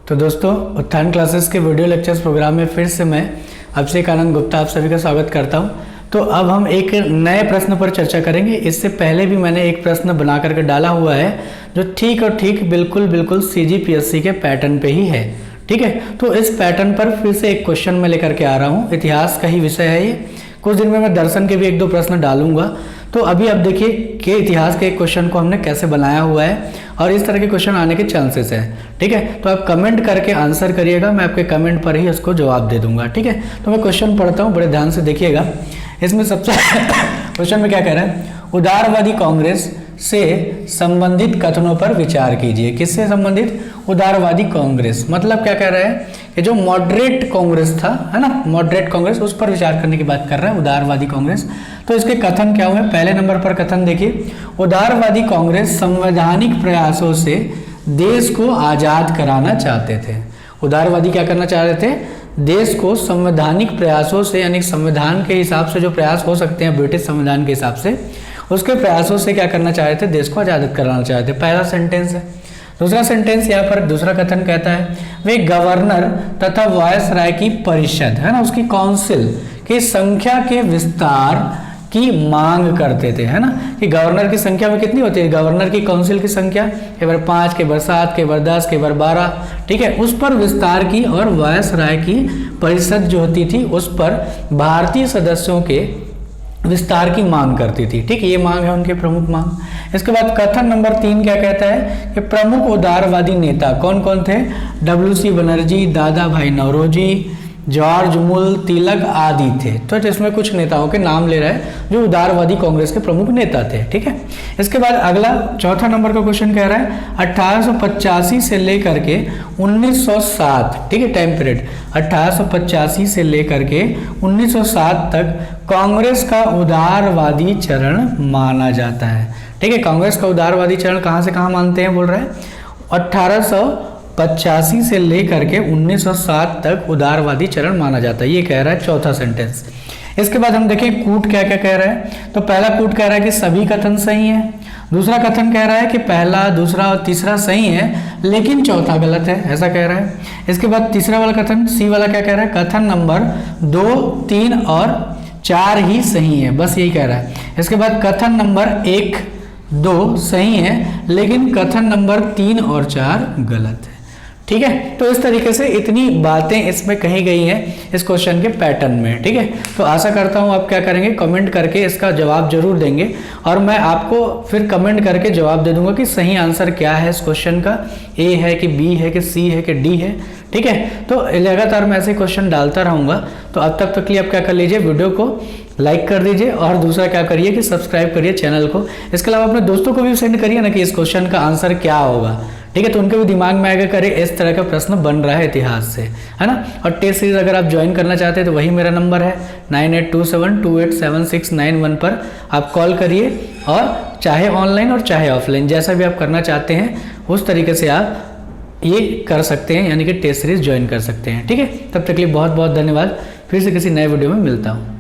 तो दोस्तों, उत्थान क्लासेस के वीडियो लेक्चर्स प्रोग्राम में फिर से मैं अभिषेक आनंद गुप्ता आप सभी का स्वागत करता हूं। तो अब हम एक नए प्रश्न पर चर्चा करेंगे। इससे पहले भी मैंने एक प्रश्न बना करके डाला हुआ है जो ठीक बिल्कुल CGPSC के पैटर्न पे ही है। ठीक है, तो इस पैटर्न पर फिर से एक क्वेश्चन मैं लेकर के आ रहा हूँ। इतिहास का ही विषय है ये। कुछ दिन में मैं दर्शन के भी एक दो प्रश्न डालूंगा। तो अभी आप देखिए कि इतिहास के एक क्वेश्चन को हमने कैसे बनाया हुआ है और इस तरह के क्वेश्चन आने के चांसेस है। ठीक है, तो आप कमेंट करके आंसर करिएगा, मैं आपके कमेंट पर ही उसको जवाब दे दूंगा। ठीक है, तो मैं क्वेश्चन पढ़ता हूँ, बड़े ध्यान से देखिएगा। इसमें सबसे क्वेश्चन में क्या कह रहा है, उदारवादी कांग्रेस से संबंधित कथनों पर विचार कीजिए। किससे संबंधित? उदारवादी कांग्रेस। मतलब क्या कह रहा है कि जो मॉडरेट कांग्रेस था, है ना, मॉडरेट कांग्रेस, उस पर विचार करने की बात कर रहा है उदारवादी कांग्रेस। तो इसके कथन क्या हुए? पहले नंबर पर कथन देखिए, उदारवादी कांग्रेस संवैधानिक प्रयासों से देश को आजाद कराना चाहते थे। उदारवादी क्या करना चाह रहे थे? देश को संवैधानिक प्रयासों से, यानी संविधान के हिसाब से जो प्रयास हो सकते हैं ब्रिटिश संविधान के हिसाब से, उसके प्रयासों से क्या करना चाह रहे थे? देश को आजाद कराना चाह रहे थे। पहला सेंटेंस है। दूसरा सेंटेंस यहाँ पर दूसरा कथन कहता है, वे गवर्नर तथा वायसराय की परिषद, है ना, उसकी काउंसिल की संख्या के विस्तार की मांग करते थे, है ना, कि गवर्नर की संख्या में कितनी होती है? गवर्नर की काउंसिल की संख्या के बार 5, के बार 7, के बार 10, के बार 12, ठीक है, उस पर विस्तार की, और वायसराय की परिषद जो होती थी उस पर भारतीय सदस्यों के विस्तार की मांग करती थी। ठीक, ये मांग है उनके प्रमुख मांग। इसके बाद कथन नंबर 3 क्या कहता है कि प्रमुख उदारवादी नेता कौन कौन थे? WC बनर्जी, दादा भाई नौरोजी, जॉर्ज मूल, तिलक आदि थे। तो इसमें कुछ नेताओं के नाम ले रहा है जो उदारवादी कांग्रेस के प्रमुख नेता थे। ठीक है, इसके बाद अगला चौथा नंबर का क्वेश्चन कह रहा है 1885 से लेकर के 1907, ठीक है, टाइम पीरियड 1885 से लेकर के 1907 तक कांग्रेस का उदारवादी चरण माना जाता है। ठीक है, कांग्रेस का उदारवादी चरण कहां से कहां मानते हैं? बोल रहा है 1885 से लेकर के 1907 तक उदारवादी चरण माना जाता है। ये कह रहा है चौथा सेंटेंस। इसके बाद हम देखें कूट क्या क्या कह रहा है। तो पहला कूट कह रहा है कि सभी कथन सही है। दूसरा कथन कह रहा है कि पहला, दूसरा और तीसरा सही है लेकिन चौथा गलत है, ऐसा कह रहा है। इसके बाद तीसरा वाला कथन, सी वाला क्या कह रहा है? कथन नंबर 2, 3 और 4 ही सही है, बस यही कह रहा है। इसके बाद कथन नंबर 1, 2 सही है लेकिन कथन नंबर 3 और 4 गलत है। ठीक है, तो इस तरीके से इतनी बातें इसमें कही गई हैं इस क्वेश्चन के पैटर्न में। ठीक है, तो आशा करता हूँ आप क्या करेंगे, कमेंट करके इसका जवाब जरूर देंगे और मैं आपको फिर कमेंट करके जवाब दे दूंगा कि सही आंसर क्या है इस क्वेश्चन का, ए है कि बी है कि सी है कि डी है। ठीक है, तो लगातार मैं ऐसे क्वेश्चन डालता रहूँगा। तो अब तक के लिए आप क्या कर लीजिए, वीडियो को लाइक कर दीजिए और दूसरा क्या करिए कि सब्सक्राइब करिए चैनल को। इसके अलावा अपने दोस्तों को भी सेंड करिए ना कि इस क्वेश्चन का आंसर क्या होगा। ठीक है, तो उनके भी दिमाग में आएगा करे इस तरह का प्रश्न बन रहा है इतिहास से, है ना। और टेस्ट सीरीज अगर आप ज्वाइन करना चाहते हैं तो वही मेरा नंबर है 9827287691 पर आप कॉल करिए, और चाहे ऑनलाइन और चाहे ऑफलाइन जैसा भी आप करना चाहते हैं उस तरीके से आप ये कर सकते हैं, यानी कि टेस्ट सीरीज ज्वाइन कर सकते हैं। ठीक है, तब तक के लिए बहुत बहुत धन्यवाद। फिर से किसी नए वीडियो में मिलता हूँ।